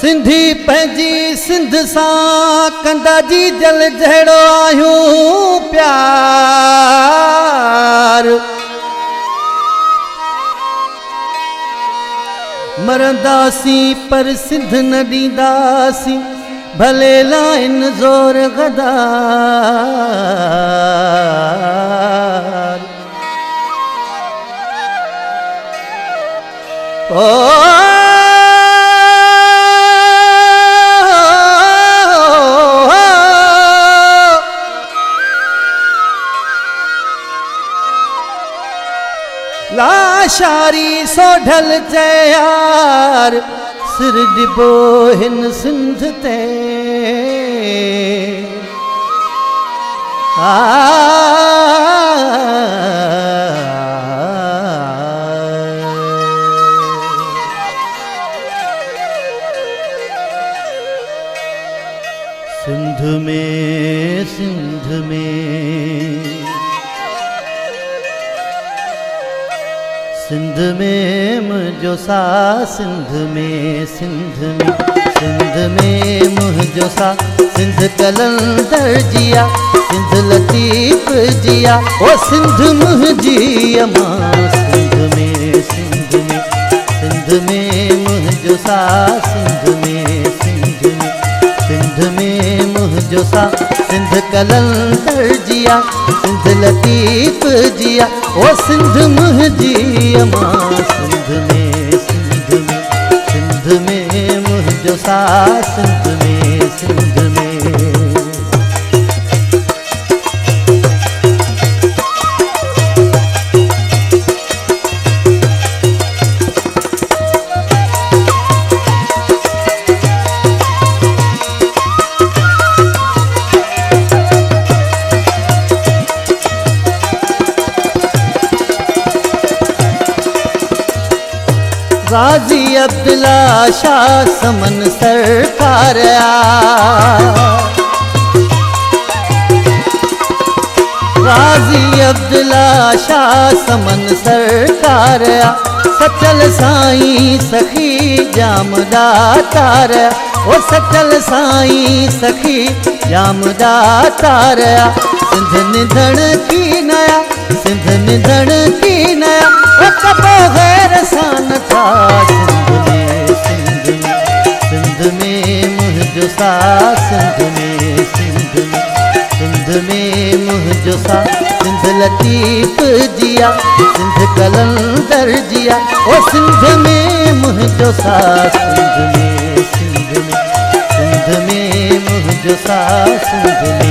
सिंधी पंहिंजी सिंध सां कंदा जी जल जहिड़ो आहियूं प्यार मरंदासीं पर सिंध न ॾींदासीं भले लाइन ज़ोर गदार ओ लाशारी सोढल चयार सिर डिबो हिन सिंध ते सिंध में सिंध में मुझो सा सिंध में मुझो सा सिंध कलंदर जिया सिंध लतीफ जिया ओ सिंध मुझी अमा सिंध में मुझो सा सिंध में मुझो सा सिंध कलंदर जिया सिंध लतीफ जिया ओ सिंध मुझी अमा सिंध में मुझो सा सिंध में गाजी अब्दुल्ला शाह समन सरकार गाजी अब्दुल्ला शाह समन सरकार सचल साईं सखी जामदा तार ओ सचल साईं सखी जामदा तार सिंध निधन की नया सिंध निधन की नया ओ कबो गैर सान था सिंध में मुझो सा सिंध में मुझो सा सिंध लतीफ जिया सिंध कलंदर जिया ओ सिंध में मुझो सा सिंध में मुझो सा सिंध में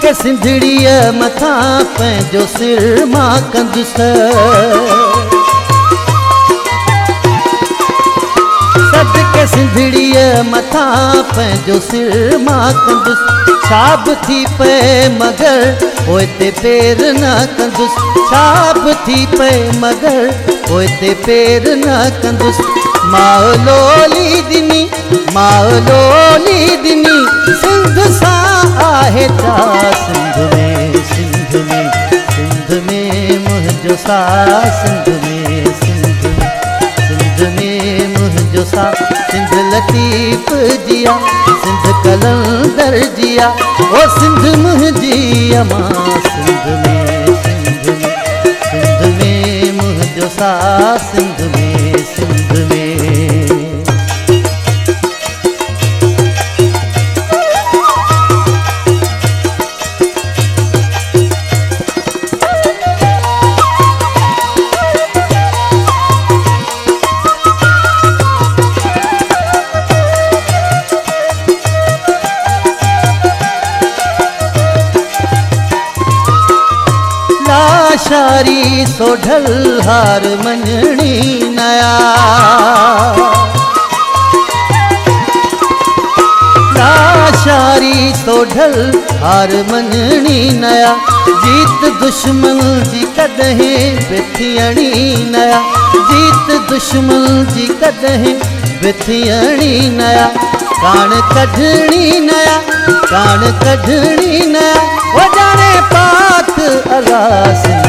के सिंधड़ीअ मथां पंहिंजो सिर मां कंदुसि सदके सिंधड़ीअ मथां पंहिंजो सिर मां कंदुसि छा बि थी पए मगर पोइ ते पेर न कंदुसि छा बि थी पए मगर पोइ ते पेर न कंदुसि मालोली दिनी सिंध सां आहे था सिंध में सा सिंध में सिंध में मुझो सा सिंध लतीफ़ जिया सिंध कलंदर जिया ओ सिंध मुझी अमा सिंध में मुझो सा सिंध में शारी सोढल हार मंजणी नया शारी सोढल हार मंजणी नया जीत दुश्मन जी कदहें बिथियणी नया जीत दुश्मन जी कदहें बिथियणी नया कान कढणी नया कान कढणी नया वो जाने पाक अला सिंध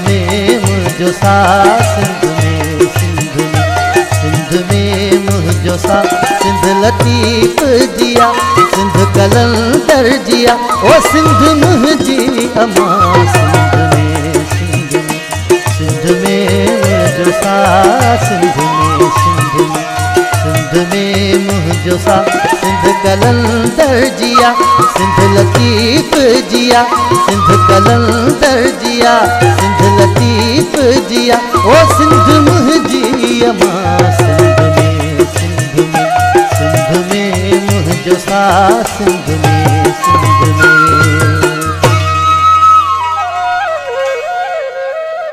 में मुझो सा सिंध में मुझो सा सिंध लतीफ़ जिया सिंध कलंदर जिया ओ सिंध मुझी अमा सिंध में मुझो सा सिंध में मुझो सा सिंध कलंदर जिया सिंध लतीफ़ जिया सिंध कलंदर जिया सिंध लतीफ़ जिया ओ सिंध मुझी अमा सिंध में मुझो सा सिंध में